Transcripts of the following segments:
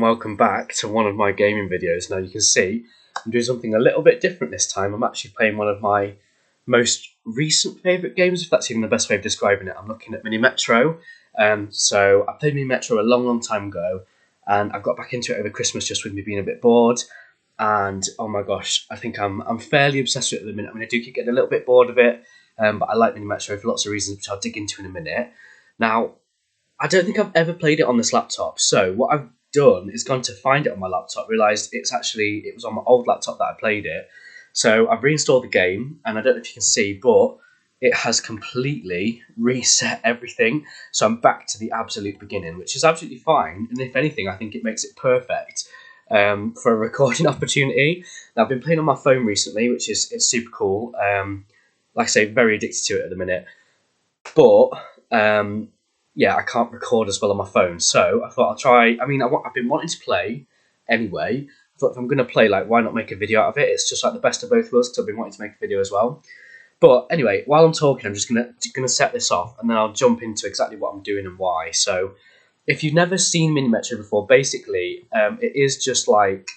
welcome back to one of my gaming videos. Now you can see I'm doing something a little bit different this time. I'm actually playing one of my most recent favourite games, if that's even the best way of describing it. I'm looking at Mini Metro. So I played Mini Metro a long time ago, and I've got back into it over Christmas just with me being a bit bored. And oh my gosh, I think I'm fairly obsessed with it at the minute. I mean, I do keep getting a little bit bored of it, but I like Mini Metro for lots of reasons, which I'll dig into in a minute. Now, I don't think I've ever played it on this laptop, so what I've done is gone to find it on my laptop, realised it was on my old laptop that I played it. So I've reinstalled the game, and I don't know if you can see, but it has completely reset everything. So I'm back to the absolute beginning, which is absolutely fine. And if anything, I think it makes it perfect for a recording opportunity. Now, I've been playing on my phone recently, which is it's super cool. Like I say, very addicted to it at the minute. But yeah, I can't record as well on my phone. So I thought I'll try. I mean, I've been wanting to play anyway. I thought if I'm going to play, like, why not make a video out of it? It's just like the best of both worlds, because I've been wanting to make a video as well. But anyway, while I'm talking, I'm just gonna set this off, and then I'll jump into exactly what I'm doing and why. So, if you've never seen Mini Metro before, basically, it is just like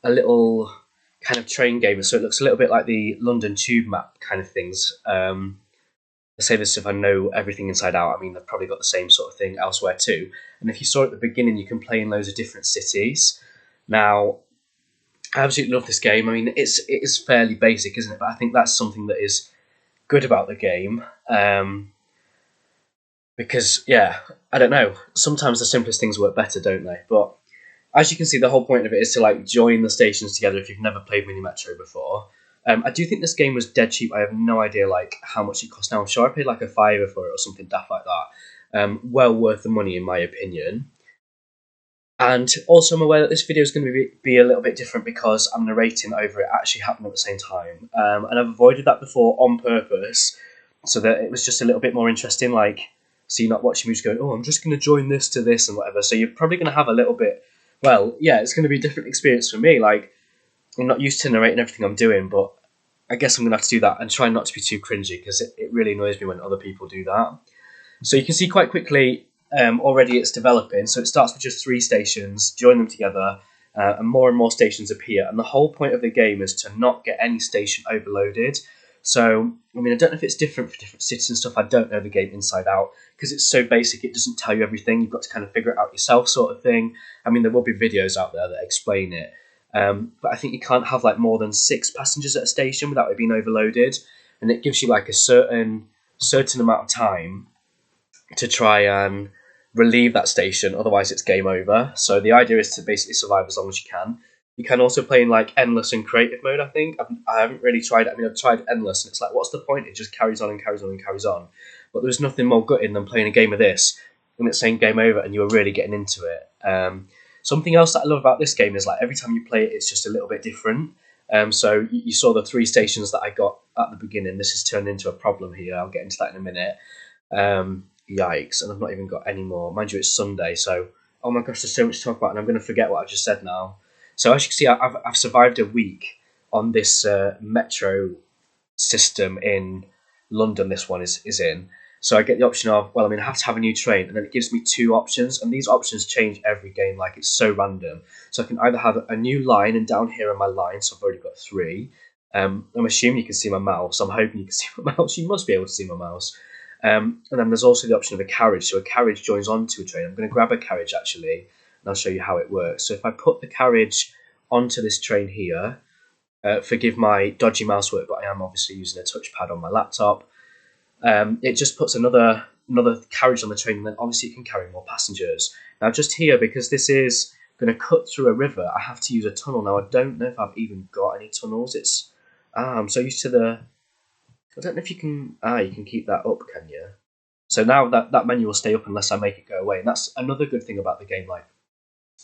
a little kind of train game. So it looks a little bit like the London Tube map kind of things. I say this if I know everything inside out. I mean, they've probably got the same sort of thing elsewhere too. And if you saw at the beginning, you can play in loads of different cities. Now, I absolutely love this game. I mean, it is fairly basic, isn't it? But I think that's something that is good about the game. Because, yeah, I don't know. Sometimes the simplest things work better, don't they? But as you can see, the whole point of it is to like join the stations together if you've never played Mini Metro before. I do think this game was dead cheap. I have no idea like how much it cost now. I'm sure I paid like a fiver for it or something daft like that. Well worth the money in my opinion. And also I'm aware that this video is going to be a little bit different because I'm narrating over it actually happening at the same time. And I've avoided that before on purpose so that it was just a little bit more interesting. Like, so you're not watching me just going, oh, I'm just going to join this to this and whatever. So you're probably going to have a little bit, well, yeah, it's going to be a different experience for me. Like, I'm not used to narrating everything I'm doing, but I guess I'm going to have to do that and try not to be too cringy because it really annoys me when other people do that. So you can see quite quickly already it's developing. So it starts with just 3 stations, join them together, and more stations appear. And the whole point of the game is to not get any station overloaded. So, I mean, I don't know if it's different for different cities and stuff. I don't know the game inside out because it's so basic. It doesn't tell you everything. You've got to kind of figure it out yourself sort of thing. I mean, there will be videos out there that explain it. But I think you can't have like more than 6 passengers at a station without it being overloaded, and it gives you like a certain amount of time to try and relieve that station. Otherwise, it's game over. So the idea is to basically survive as long as you can. You can also play in like endless and creative mode. I think I haven't really tried it. I mean, I've tried endless, and it's like, what's the point? It just carries on and carries on and carries on. But there's nothing more gutting than playing a game of this and it's saying game over, and you were really getting into it. Something else that I love about this game is like every time you play it, it's just a little bit different. So you saw the 3 stations that I got at the beginning. This has turned into a problem here. I'll get into that in a minute. Yikes, and I've not even got any more. Mind you, it's Sunday, so oh my gosh, there's so much to talk about, and I'm going to forget what I just said now. So as you can see, I've survived a week on this metro system in London. This one is in. So I get the option of, well, I mean, I have to have a new train, and then it gives me 2 options, and these options change every game, like it's so random. So I can either have a new line, and down here are my lines, so I've already got 3. I'm assuming you can see my mouse. I'm hoping you can see my mouse. You must be able to see my mouse. And then there's also the option of a carriage. So a carriage joins onto a train. I'm going to grab a carriage, actually, and I'll show you how it works. So if I put the carriage onto this train here, forgive my dodgy mouse work, but I am obviously using a touchpad on my laptop. It just puts another carriage on the train, and then obviously it can carry more passengers. Now, just here, because this is going to cut through a river, I have to use a tunnel. Now, I don't know if I've even got any tunnels. I'm so used to the... I don't know if you can... you can keep that up, can you? So now that menu will stay up unless I make it go away. And that's another good thing about the game. Like,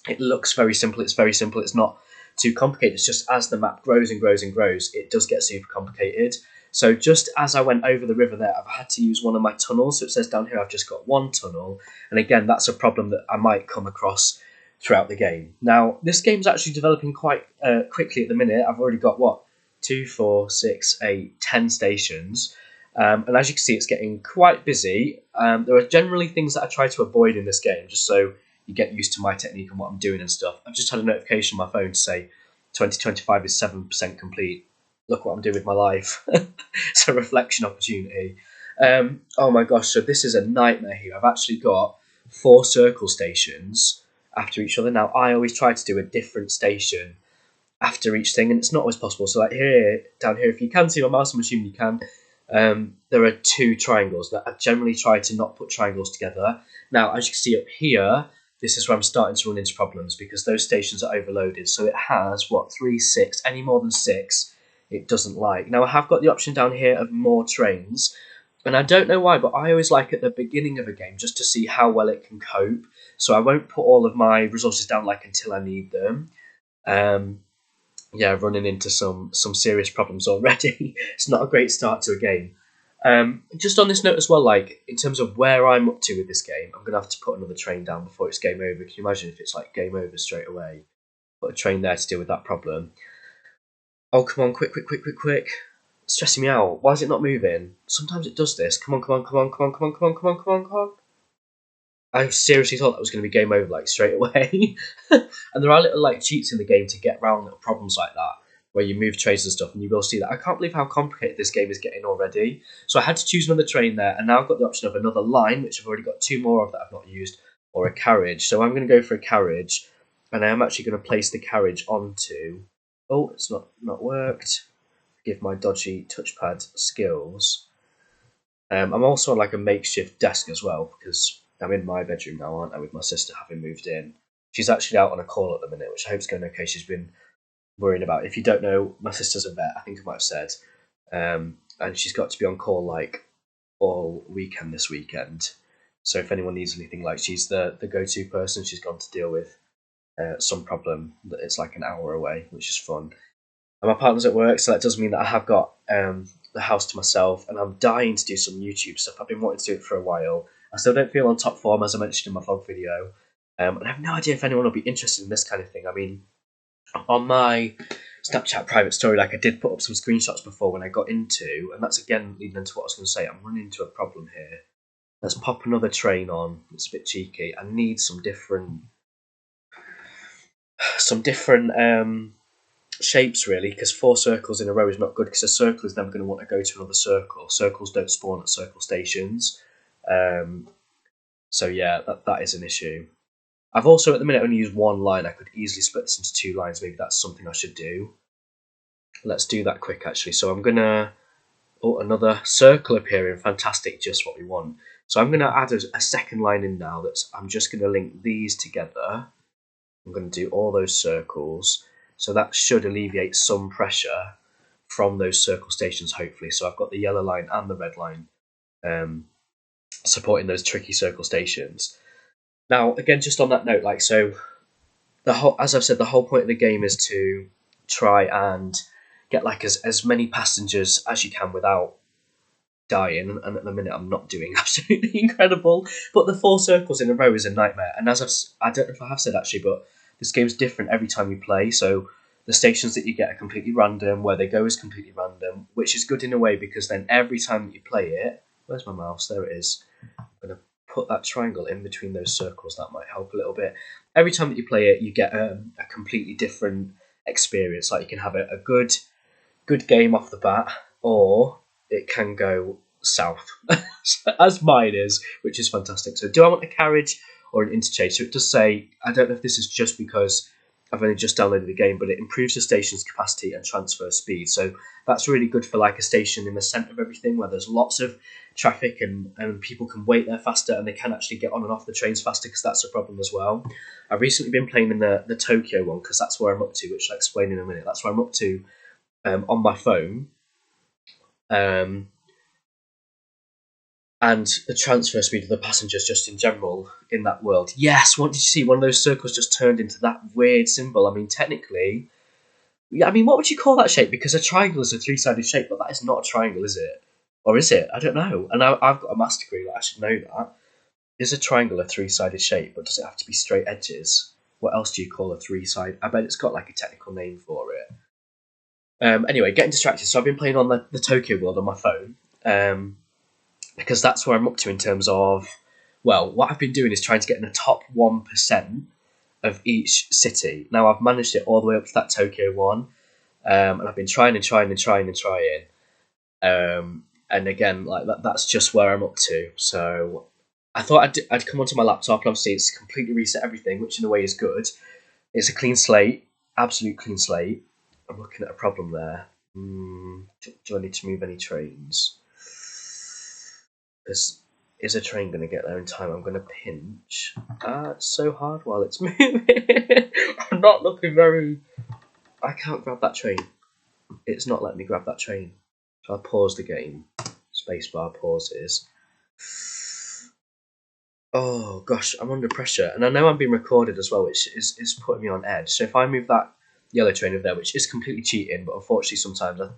it looks very simple. It's very simple. It's not too complicated. It's just as the map grows and grows and grows, it does get super complicated. So just as I went over the river there, I've had to use one of my tunnels. So it says down here I've just got 1 tunnel. And again, that's a problem that I might come across throughout the game. Now, this game's actually developing quite quickly at the minute. I've already got, 2, 4, 6, 8, 10 stations. And as you can see, it's getting quite busy. There are generally things that I try to avoid in this game, just so you get used to my technique and what I'm doing and stuff. I've just had a notification on my phone to say 2025 is 7% complete. Look what I'm doing with my life. It's a reflection opportunity. Oh my gosh, so this is a nightmare here. I've actually got 4 circle stations after each other. Now, I always try to do a different station after each thing, and it's not always possible. So, like here, down here, if you can see my mouse, I'm assuming you can. There are 2 triangles that I generally try to not put triangles together. Now, as you can see up here, this is where I'm starting to run into problems because those stations are overloaded. So it has, 3, 6, any more than 6, it doesn't like. Now, I have got the option down here of more trains, and I don't know why, but I always like at the beginning of a game just to see how well it can cope. So I won't put all of my resources down until I need them. Yeah, running into some serious problems already. It's not a great start to a game. Just on this note as well, in terms of where I'm up to with this game, I'm going to have to put another train down before it's game over. Can you imagine if it's game over straight away? Put a train there to deal with that problem. Oh, come on, quick. It's stressing me out. Why is it not moving? Sometimes it does this. Come on. I seriously thought that was going to be game over straight away. And there are little cheats in the game to get around little problems like that, where you move trains and stuff, and you will see that. I can't believe how complicated this game is getting already. So I had to choose another train there, and now I've got the option of another line, which I've already got 2 more of that I've not used, or a carriage. So I'm going to go for a carriage, and I am actually going to place the carriage onto... Oh, it's not worked. Forgive my dodgy touchpad skills. I'm also on a makeshift desk as well, because I'm in my bedroom now, aren't I, with my sister having moved in. She's actually out on a call at the minute, which I hope is going okay. She's been worrying about. If you don't know, my sister's a vet, I think I might have said. And she's got to be on call all weekend this weekend. So if anyone needs anything, she's the go-to person. She's gone to deal with some problem that it's an hour away, which is fun. And my partner's at work, so that does mean that I have got the house to myself, and I'm dying to do some YouTube stuff. I've been wanting to do it for a while. I still don't feel on top form, as I mentioned in my vlog video. And I have no idea if anyone will be interested in this kind of thing. I mean, on my Snapchat private story, I did put up some screenshots before when I got into, and that's again leading into what I was going to say. I'm running into a problem here. Let's pop another train on. It's a bit cheeky. I need some different shapes, really, because 4 circles in a row is not good, because a circle is never going to want to go to another circle. Circles don't spawn at circle stations. So yeah, that is an issue. I've also at the minute only used 1 line. I could easily split this into 2 lines. Maybe that's something I should do. Let's do that quick, actually. So I'm gonna... Oh, another circle appearing. Fantastic, just what we want. So I'm gonna add a second line in now. I'm just gonna link these together. I'm gonna do all those circles. So that should alleviate some pressure from those circle stations, hopefully. So I've got the yellow line and the red line supporting those tricky circle stations. Now, again, just on that note, so as I've said, the whole point of the game is to try and get as many passengers as you can without dying. And at the minute, I'm not doing absolutely incredible. But the 4 circles in a row is a nightmare. And as I don't know if I have said actually, but this game's different every time you play. So the stations that you get are completely random. Where they go is completely random, which is good in a way, because then every time that you play it, where's my mouse? There it is. I'm gonna put that triangle in between those circles. That might help a little bit. Every time that you play it, you get a completely different experience. You can have a good game off the bat, or it can go south, as mine is, which is fantastic. So do I want a carriage or an interchange? So it does say, I don't know if this is just because I've only just downloaded the game, but it improves the station's capacity and transfer speed. So that's really good for a station in the centre of everything, where there's lots of traffic and people can wait there faster, and they can actually get on and off the trains faster, because that's a problem as well. I've recently been playing in the Tokyo one, because that's where I'm up to, which I'll explain in a minute. That's where I'm up to on my phone. And the transfer speed of the passengers just in general in that world. Yes, what did you see? One of those circles just turned into that weird symbol. I mean, technically, what would you call that shape? Because a triangle is a 3-sided shape, but that is not a triangle, is it? Or is it? I don't know. And I've got a maths degree, I should know that. Is a triangle a 3-sided shape, but does it have to be straight edges? What else do you call a 3-sided? I bet it's got a technical name for it. Anyway, getting distracted. So I've been playing on the Tokyo World on my phone. Because that's where I'm up to in terms of Well, what I've been doing is trying to get in the top 1% of each city. Now I've managed it all the way up to that Tokyo one, and I've been trying and trying and trying and trying. And again, like that's just where I'm up to. So I thought I'd come onto my laptop, and obviously it's completely reset everything, which in a way is good. It's a clean slate, absolute clean slate. I'm looking at a problem there. Do I need to move any trains? Because is a train going to get there in time? I'm going to pinch. It's so hard while it's moving. I'm not looking very. I can't grab that train. It's not letting me grab that train. So I pause the game. Spacebar pauses. Oh gosh, I'm under pressure, and I know I'm being recorded as well, which is putting me on edge. So if I move that yellow train over there, which is completely cheating, but unfortunately sometimes I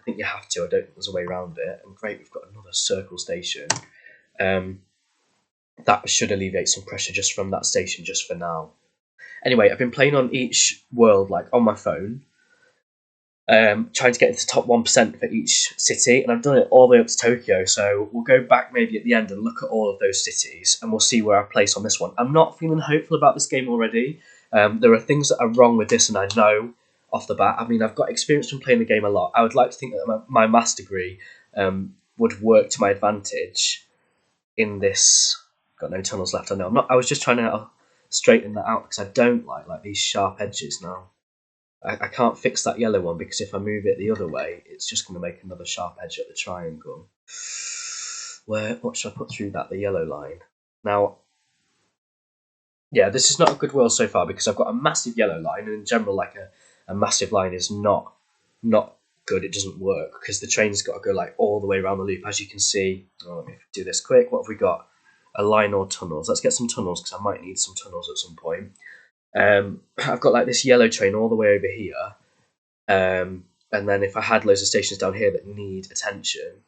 think you have to. I don't think there's a way around it. And great, we've got another circle station. That should alleviate some pressure just from that station, just for now. Anyway, I've been playing on each world, like on my phone, trying to get into the top 1% for each city, and I've done it all the way up to Tokyo. So we'll go back maybe at the end and look at all of those cities, and we'll see where I place on this one. I'm not feeling hopeful about this game already. There are things that are wrong with this, and I know off the bat. I mean, I've got experience from playing the game a lot. I would like to think that my maths degree would work to my advantage in this. Got no tunnels left. I know. I'm not. I was just trying to straighten that out because I don't like these sharp edges now. I can't fix that yellow one because if I move it the other way, it's just going to make another sharp edge at the triangle. What should I put through that? The yellow line. Now, yeah, this is not a good world so far because I've got a massive yellow line, and in general, like a massive line is not good. It doesn't work because the train's got to go like all the way around the loop. As you can see, let me do this quick. What have we got? A line or tunnels? Let's get some tunnels because I might need some tunnels at some point. I've got like this yellow train all the way over here, and then if I had loads of stations down here that need attention,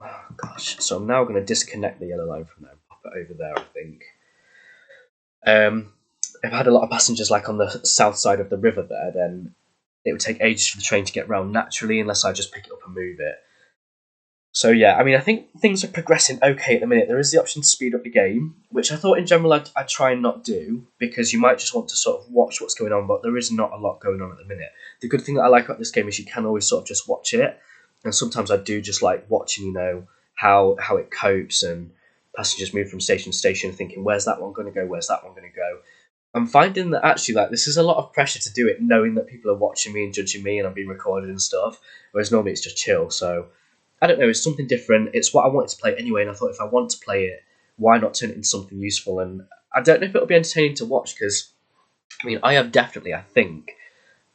oh gosh. So I'm now going to disconnect the yellow line from there and pop it over there, I think. If I had a lot of passengers like on the south side of the river there, then it would take ages for the train to get round naturally unless I just pick it up and move it. So yeah, I mean, I think things are progressing okay at the minute. There is the option to speed up the game, which I thought in general I'd try and not do because you might just want to sort of watch what's going on, but there is not a lot going on at the minute. The good thing that I like about this game is you can always sort of just watch it, and sometimes I do just like watching, how it copes and passengers move from station to station, thinking where's that one going to go, where's that one going to go. I'm finding that actually like this is a lot of pressure to do it, knowing that people are watching me and judging me, and I'm being recorded and stuff. Whereas normally it's just chill. So I don't know, it's something different. It's what I wanted to play anyway, and I thought if I want to play it, why not turn it into something useful? And I don't know if it'll be entertaining to watch because, I mean, I have definitely, I think,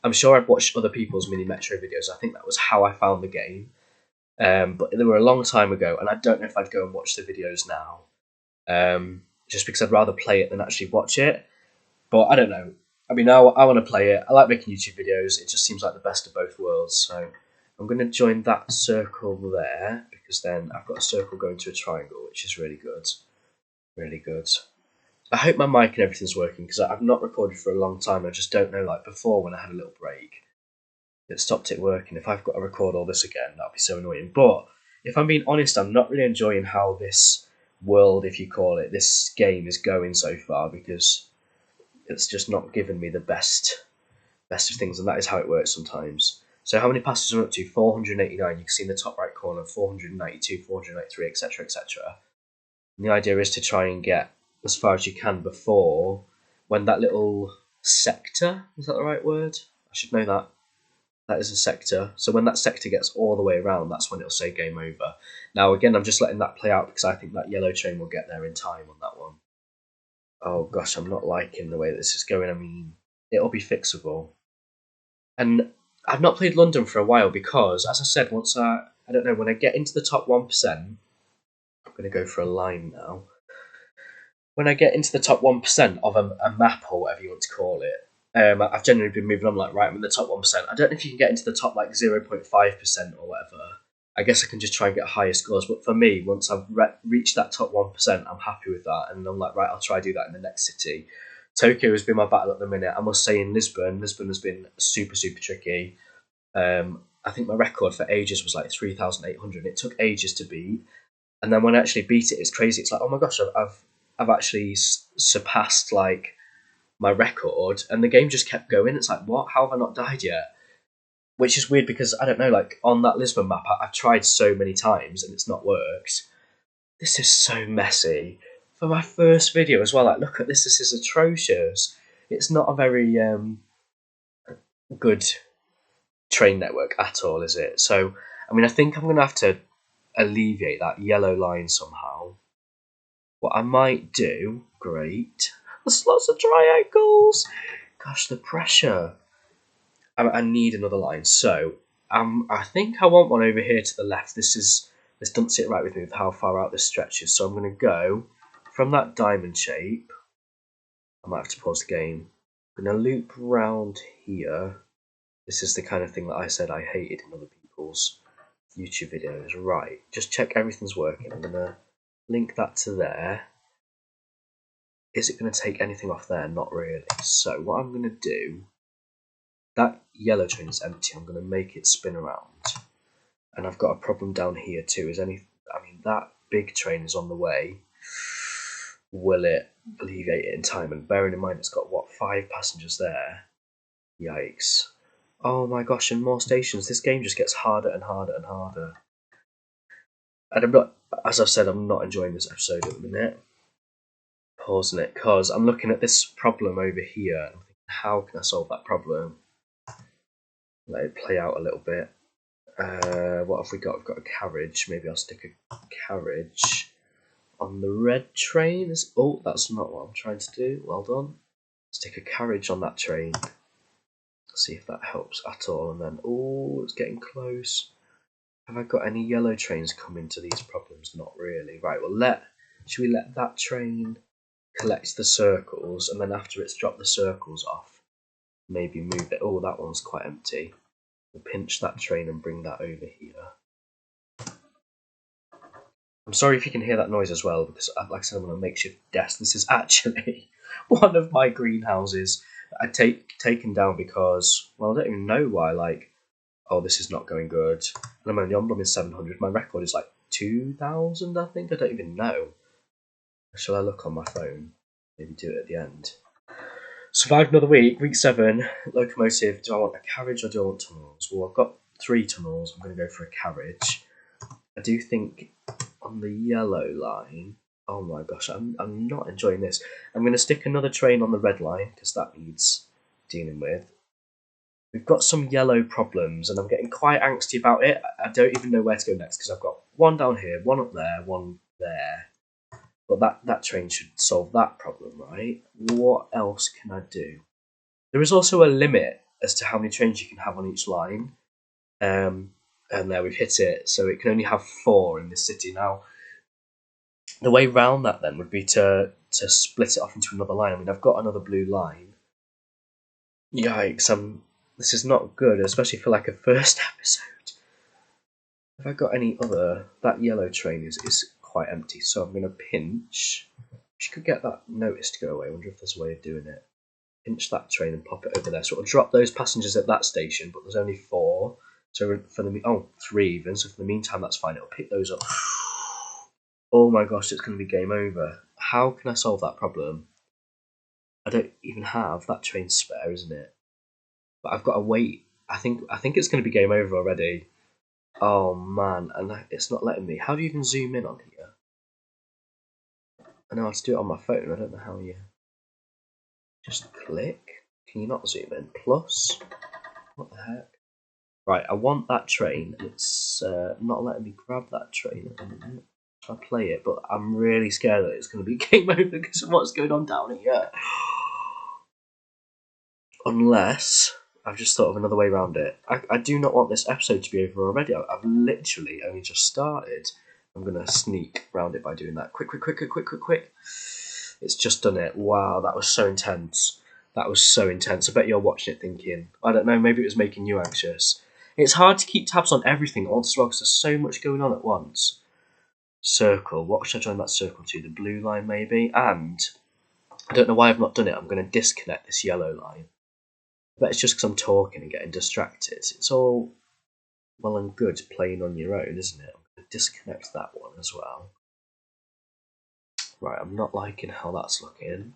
I'm sure I've watched other people's Mini Metro videos. I think that was how I found the game. But they were a long time ago, and I don't know if I'd go and watch the videos now. Just because I'd rather play it than actually watch it. But I don't know. I mean, I want to play it. I like making YouTube videos. It just seems like the best of both worlds. So I'm going to join that circle there because then I've got a circle going to a triangle, which is really good. Really good. I hope my mic and everything's working because I've not recorded for a long time. I just don't know, like before when I had a little break, it stopped it working. If I've got to record all this again, that'll be so annoying. But if I'm being honest, I'm not really enjoying how this world, if you call it, this game is going so far because it's just not given me the best of things, and that is how it works sometimes. So how many passes are up to? 489. You can see in the top right corner, 492, 493, etc., etc. And the idea is to try and get as far as you can before when that little sector, is that the right word? I should know that. That is a sector. So when that sector gets all the way around, that's when it'll say game over. Now, again, I'm just letting that play out because I think that yellow train will get there in time on that one. Oh gosh, I'm not liking the way this is going. I mean, it'll be fixable. And I've not played London for a while because, as I said, once I don't know, when I get into the top 1%, I'm going to go for a line now. When I get into the top 1% of a map or whatever you want to call it, I've generally been moving on like, right, I'm in the top 1%. I don't know if you can get into the top like 0.5% or whatever. I guess I can just try and get higher scores. But for me, once I've reached that top 1%, I'm happy with that. And I'm like, right, I'll try to do that in the next city. Tokyo has been my battle at the minute. I must say in Lisbon has been super, super tricky. I think my record for ages was like 3,800. It took ages to beat. And then when I actually beat it, it's crazy. It's like, oh my gosh, I've actually surpassed like my record, and the game just kept going. It's like, what? How have I not died yet? Which is weird because I don't know. Like on that Lisbon map, I've tried so many times and it's not worked. This is so messy for my first video as well. Like, look at this. This is atrocious. It's not a very good train network at all, is it? So, I mean, I think I'm going to have to alleviate that yellow line somehow. What I might do, great. There's lots of triangles. Gosh, the pressure. I need another line. So, I think I want one over here to the left. This doesn't sit right with me with how far out this stretches. So I'm going to go from that diamond shape. I might have to pause the game. I'm going to loop round here. This is the kind of thing that I said I hated in other people's YouTube videos. Right, just check everything's working. I'm going to link that to there. Is it going to take anything off there? Not really. So what I'm going to do, that yellow train is empty. I'm going to make it spin around. And I've got a problem down here too. I mean, that big train is on the way. Will it alleviate it in time? And bearing in mind it's got, what, 5 passengers there? Yikes. Oh my gosh, and more stations. This game just gets harder and harder and harder. And I'm not, as I've said, I'm not enjoying this episode at the minute. Pausing it, because I'm looking at this problem over here. And I'm thinking, how can I solve that problem? Let it play out a little bit. What have we got? We've got a carriage. Maybe I'll stick a carriage on the red train. Oh, that's not what I'm trying to do. Well done. Stick a carriage on that train. See if that helps at all. And then, oh, it's getting close. Have I got any yellow trains come into these problems? Not really. Right, well, should we let that train collect the circles, and then after it's dropped the circles off, maybe move it. Oh, that one's quite empty. We'll pinch that train and bring that over here. I'm sorry if you can hear that noise as well, because like I said, I'm on a makeshift desk. This is actually one of my greenhouses that I'd taken down because, well, I don't even know why, like, oh, this is not going good. And I'm only on blooming 700. My record is like 2,000, I think. I don't even know. Shall I look on my phone? Maybe do it at the end. Survived another week, week 7, locomotive. Do I want a carriage or do I want tunnels? Well, I've got 3 tunnels. I'm going to go for a carriage. I do think on the yellow line, oh my gosh, I'm not enjoying this. I'm going to stick another train on the red line because that needs dealing with. We've got some yellow problems and I'm getting quite angsty about it. I don't even know where to go next because I've got one down here, one up there, one there. But that train should solve that problem, right? What else can I do? There is also a limit as to how many trains you can have on each line. And there, we've hit it. So it can only have 4 in this city. Now, the way round that then would be to split it off into another line. I mean, I've got another blue line. Yikes, this is not good, especially for like a first episode. Have I got any other? That yellow train is quite empty, so I'm going to pinch. She could get that notice to go away. I wonder if there's a way of doing it. Pinch that train and pop it over there. So it'll drop those passengers at that station, but there's only 4. So for the 3 even. So for the meantime, that's fine. It'll pick those up. Oh my gosh, it's going to be game over. How can I solve that problem? I don't even have that train spare, isn't it? But I've got to wait. I think it's going to be game over already. Oh man, and it's not letting me. How do you even zoom in on here? I know how to do it on my phone. I don't know how you. Just click. Can you not zoom in? Plus, what the heck? Right, I want that train. It's not letting me grab that train at the minute. I play it, but I'm really scared that it's going to be game over because of what's going on down here. Unless I've just thought of another way around it. I do not want this episode to be over already. I've literally only just started. I'm going to sneak around it by doing that. Quick. It's just done it. Wow, that was so intense. That was so intense. I bet you're watching it thinking, I don't know, maybe it was making you anxious. It's hard to keep tabs on everything at once as well because there's so much going on at once. Circle. What should I join that circle to? The blue line maybe? And I don't know why I've not done it. I'm going to disconnect this yellow line. But it's just because I'm talking and getting distracted. It's all well and good playing on your own, isn't it? I'm going to disconnect that one as well. Right, I'm not liking how that's looking.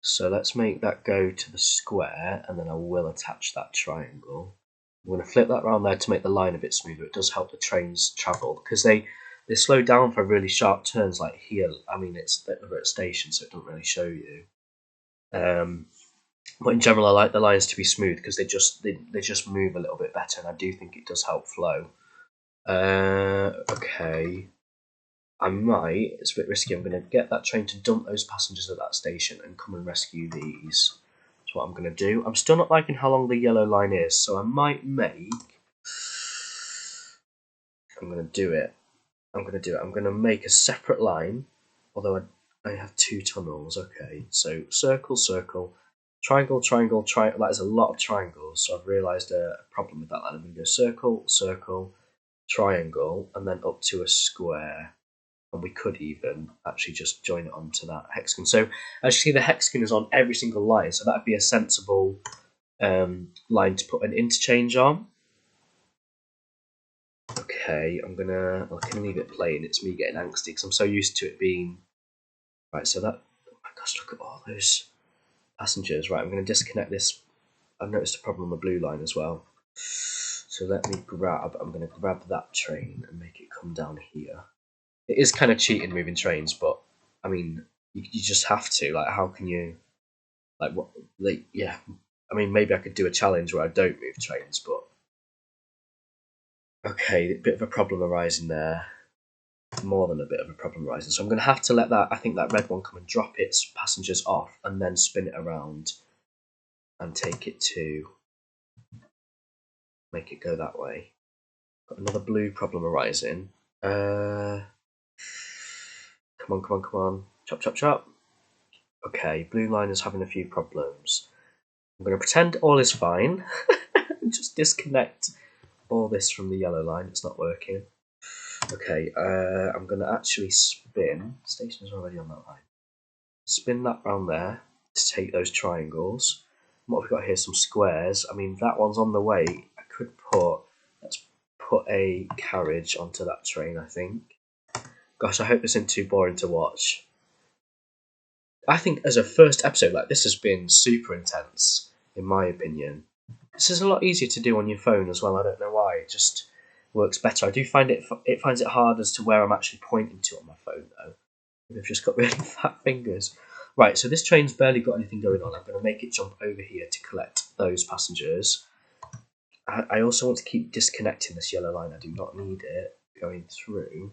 So let's make that go to the square, and then I will attach that triangle. I'm going to flip that around there to make the line a bit smoother. It does help the trains travel, because they slow down for really sharp turns like here. I mean, we're at a station, so it doesn't really show you. But in general, I like the lines to be smooth because they just move a little bit better, and I do think it does help flow. Okay. I might, it's a bit risky, I'm going to get that train to dump those passengers at that station and come and rescue these. That's what I'm going to do. I'm still not liking how long the yellow line is, so I might make... I'm going to do it. I'm going to make a separate line, although I have 2 tunnels. Okay, so circle, circle, triangle, triangle, triangle. That is a lot of triangles, so I've realised a problem with that line. I'm going to go circle, circle, triangle, and then up to a square. And we could even actually just join it onto that hexagon. So as you see, the hexagon is on every single line, so that would be a sensible line to put an interchange on. Okay, I can leave it plain. It's me getting angsty because I'm so used to it being... Right, so that... Oh my gosh, look at all those passengers. Right, I'm going to disconnect this. I've noticed a problem on the blue line as well. So I'm going to grab that train and make it come down here. It is kind of cheating moving trains, but I mean, you just have to. Like, how can you, like, what? Like, yeah. I mean, maybe I could do a challenge where I don't move trains, but okay, a bit of a problem arising there. More than a bit of a problem arising. So I'm going to have to let that. I think that red one come and drop its passengers off, and then spin it around and take it to make it go that way. Got another blue problem arising. Come on. Chop, chop, chop. Okay, blue line is having a few problems. I'm going to pretend all is fine. Just disconnect all this from the yellow line. It's not working. Okay, I'm going to actually spin. Station is already on that line. Spin that round there to take those triangles. What have we got here? Some squares. I mean, that one's on the way. I could let's put a carriage onto that train, I think. Gosh, I hope this isn't too boring to watch. I think as a first episode, like, this has been super intense, in my opinion. This is a lot easier to do on your phone as well. I don't know why. It just works better. I do find it finds it hard as to where I'm actually pointing to on my phone, though. I've just got really fat fingers. Right, so this train's barely got anything going on. I'm going to make it jump over here to collect those passengers. I also want to keep disconnecting this yellow line. I do not need it going through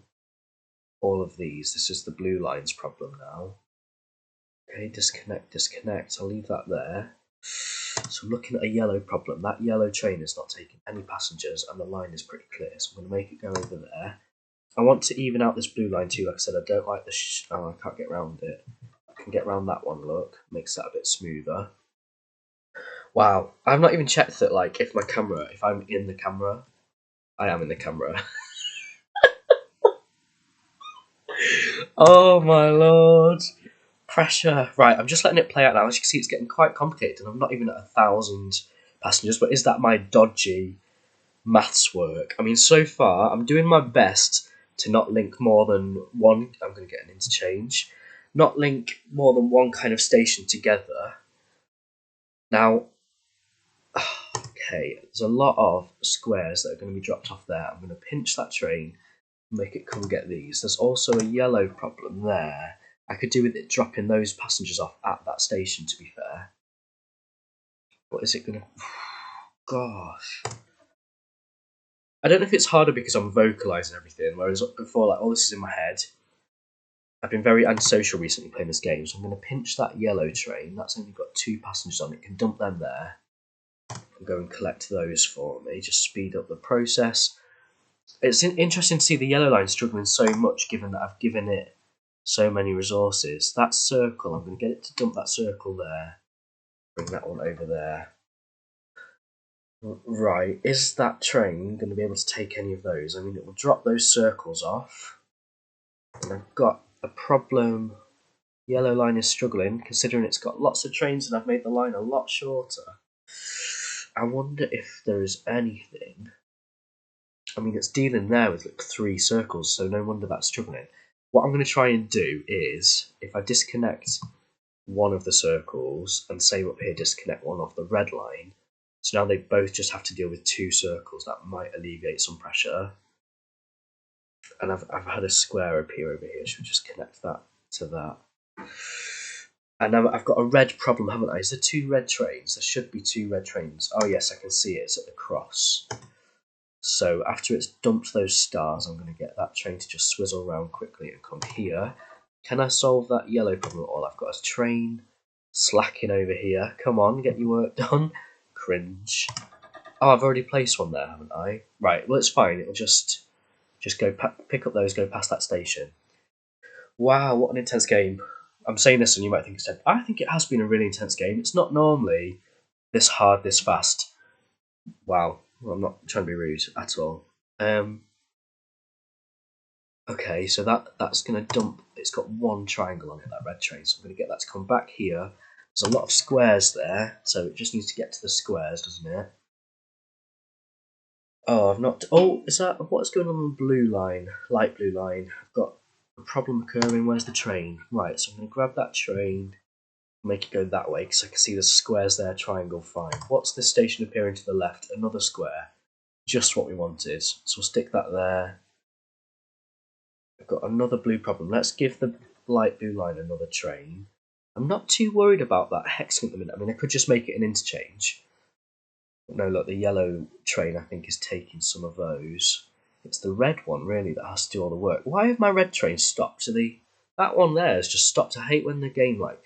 all of these. This is the blue line's problem now. Okay, disconnect. I'll leave that there. So I'm looking at a yellow problem. That yellow train is not taking any passengers, and the line is pretty clear. So I'm going to make it go over there. I want to even out this blue line too. Like I said, I don't like the... oh, I can't get around it. I can get around that one, look. Makes that a bit smoother. Wow. I've not even checked that, like, if I'm in the camera, I am in the camera. Oh my lord. Pressure. Right, I'm just letting it play out now. As you can see, it's getting quite complicated, and I'm not even at 1,000 passengers, but is that my dodgy maths work? I mean, so far, I'm doing my best to not link more than one... I'm going to get an interchange. Not link more than one kind of station together. Now, okay, there's a lot of squares that are going to be dropped off there. I'm going to pinch that train and make it come get these. There's also a yellow problem there. I could do with it dropping those passengers off at that station, to be fair. What is it going to... Gosh. I don't know if it's harder because I'm vocalising everything, whereas before, like, all this is in my head. I've been very antisocial recently playing this game, so I'm going to pinch that yellow train. That's only got 2 passengers on it. Can dump them there. And go and collect those for me. Just speed up the process. It's interesting to see the yellow line struggling so much, given that I've given it so many resources. That circle, I'm going to get it to dump that circle there. Bring that one over there. Right, is that train going to be able to take any of those? I mean, it will drop those circles off. And I've got a problem. Yellow line is struggling, considering it's got lots of trains and I've made the line a lot shorter. I wonder if there is anything I mean, it's dealing there with like 3 circles, so no wonder that's struggling. What I'm going to try and do is, if I disconnect one of the circles and say up here disconnect one off the red line, so now they both just have to deal with 2 circles, that might alleviate some pressure. And I've had a square appear over here, should we just connect that to that? And now I've got a red problem, haven't I? Is there 2 red trains? There should be 2 red trains. Oh yes, I can see it, it's at the cross. So after it's dumped those stars, I'm going to get that train to just swizzle around quickly and come here. Can I solve that yellow problem at all? I've got a train slacking over here. Come on, get your work done. Cringe. Oh, I've already placed one there, haven't I? Right, well, it's fine. It'll just go pick up those, go past that station. Wow, what an intense game. I'm saying this and you might think it's dead. I think it has been a really intense game. It's not normally this hard, this fast. Wow. Well, I'm not trying to be rude at all. Okay, so that's going to dump. It's got 1 triangle on it, that red train. So I'm going to get that to come back here. There's a lot of squares there, so it just needs to get to the squares, doesn't it? Oh, I've not. Oh, is that what's going on the blue line, light blue line? I've got a problem occurring. Where's the train? Right, so I'm going to grab that train, make it go that way because I can see the squares there. Triangle, fine. What's this station appearing to the left? Another square. Just what we wanted. So we'll stick that there. I've got another blue problem. Let's give the light blue line another train. I'm not too worried about that hexagon at the minute. I mean, I could just make it an interchange. But no, look, the yellow train, I think, is taking some of those. It's the red one, really, that has to do all the work. Why have my red trains stopped? That one there has just stopped. I hate when the game, like,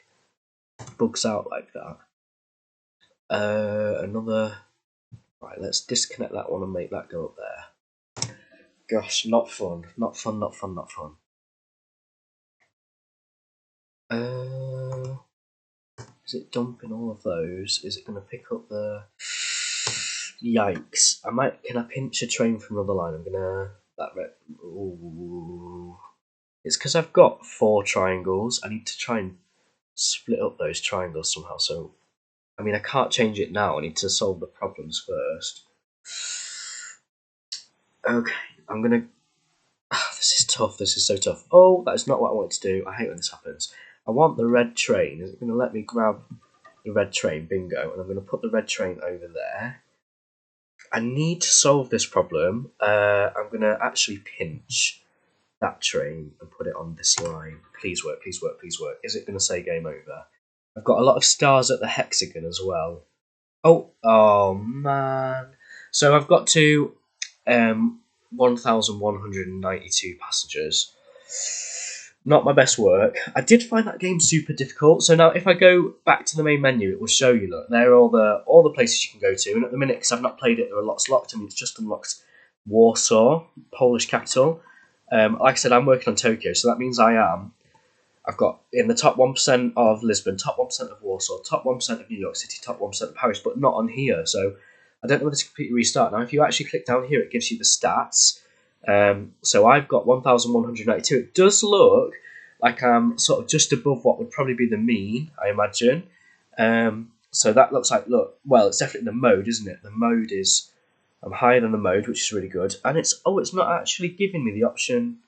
bugs out like that. Another... Right, let's disconnect that one and make that go up there. Gosh, not fun. Not fun, not fun, not fun. Is it dumping all of those? Is it going to pick up the... Yikes. Can I pinch a train from another line? I'm going to... Ooh. It's because I've got 4 triangles. I need to try and split up those triangles somehow. So, I mean, I can't change it now. I need to solve the problems first. Okay, I'm going to... this is tough. This is so tough. Oh, that is not what I wanted to do. I hate when this happens. I want the red train. Is it going to let me grab the red train? Bingo. And I'm going to put the red train over there. I need to solve this problem. I'm going to actually pinch that train and put it on this line. Please work, please work, please work. Is it going to say game over? I've got a lot of stars at the hexagon as well. Oh man. So I've got to 1,192 passengers. Not my best work. I did find that game super difficult. So now if I go back to the main menu, it will show you, look, there are all the places you can go to. And at the minute, because I've not played it, there are lots locked. I mean, it's just unlocked Warsaw, Polish capital. Like I said, I'm working on Tokyo, so that means I've got in the top 1% of Lisbon, top 1% of Warsaw, top 1% of New York City, top 1% of Paris, but not on here. So I don't know whether to completely restart. Now, if you actually click down here, it gives you the stats. So I've got 1,192. It does look like I'm sort of just above what would probably be the mean, I imagine. So that looks like, well, it's definitely the mode, isn't it? The mode is, I'm higher than the mode, which is really good. And it's not actually giving me the option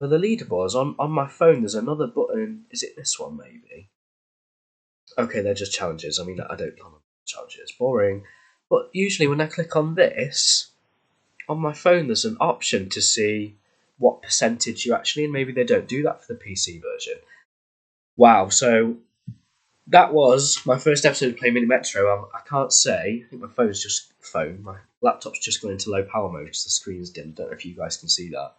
for the leaderboards. On my phone, there's another button. Is it this one, maybe? Okay, they're just challenges. I mean, I don't plan on challenges. Boring. But usually when I click on this, on my phone, there's an option to see what percentage you're actually in. Maybe they don't do that for the PC version. Wow, so that was my first episode of Play Mini Metro. I can't say. I think my my laptop's just gone into low power mode because the screen's dim. I don't know if you guys can see that.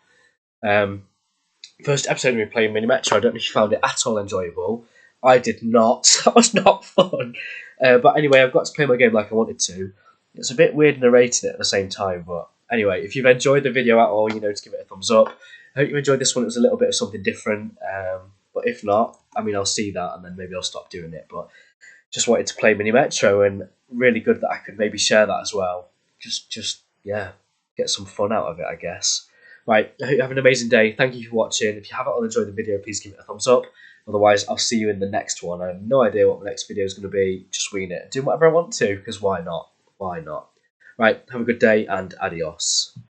First episode of Playing Mini Metro. I don't know if you found it at all enjoyable. I did not. That was not fun. But anyway, I've got to play my game like I wanted to. It's a bit weird narrating it at the same time, but anyway, if you've enjoyed the video at all, to give it a thumbs up. I hope you enjoyed this one. It was a little bit of something different. But if not, I mean, I'll see that and then maybe I'll stop doing it. But just wanted to play Mini Metro, and really good that I could maybe share that as well. Just get some fun out of it, I guess. Right, I hope you have an amazing day. Thank you for watching. If you haven't all enjoyed the video, please give it a thumbs up. Otherwise, I'll see you in the next one. I have no idea what the next video is going to be. Just wing it. Do whatever I want to, because why not? Why not? Right, have a good day and adios.